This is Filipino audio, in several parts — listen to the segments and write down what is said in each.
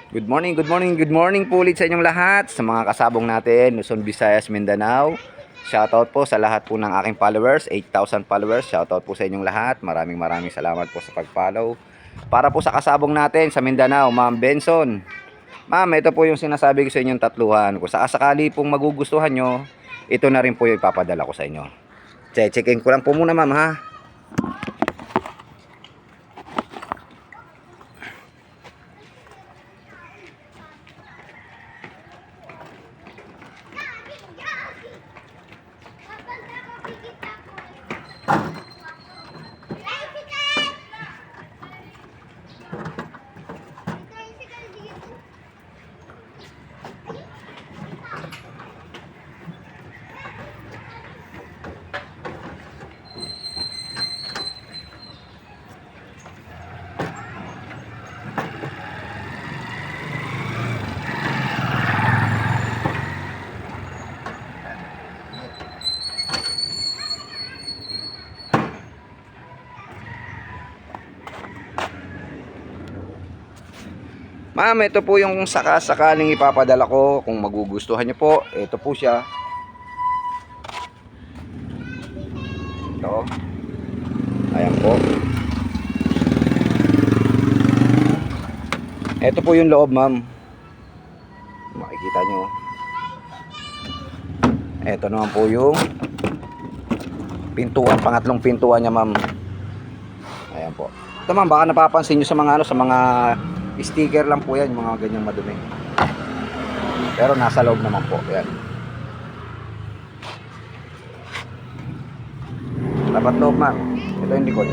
Good morning, good morning, good morning po ulit sa inyong lahat, sa mga kasabong natin, Luzon, Visayas, Mindanao. Shoutout po sa lahat po ng aking followers, 8,000 followers. Shoutout po sa inyong lahat. Maraming salamat po sa pag-follow. Para po sa kasabong natin sa Mindanao, Ma'am Benson. Ma'am, ito po yung sinasabi ko sa inyong tatluhan. Kung sakali pong magugustuhan nyo, ito na rin po yung ipapadala ko sa inyo. Checkin ko lang po muna, ma'am, ha. Ma'am, ito po yung sakaling ipapadala ko. Kung magugustuhan nyo po, ito po siya. Ito. Ayan po. Ito po yung loob, ma'am. Makikita nyo. Ito naman po yung pintuan, pangatlong pintuan niya, ma'am. Ayan po. Ito, ma'am, baka napapansin nyo sa mga sa mga sticker lang po yan, yung mga ganyang madumi. Pero nasa loob naman po. Ayan. Dapat loob, ma'am. Ito yung likod.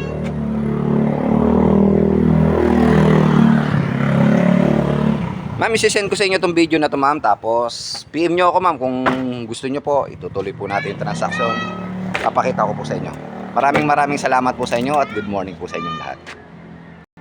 Ma'am, isi-send ko sa inyo itong video na to, ma'am. Tapos PM nyo ako, ma'am, kung gusto nyo po. Itutuloy po natin yung transaction. Papakita ko po sa inyo. Maraming salamat po sa inyo at good morning po sa inyong lahat.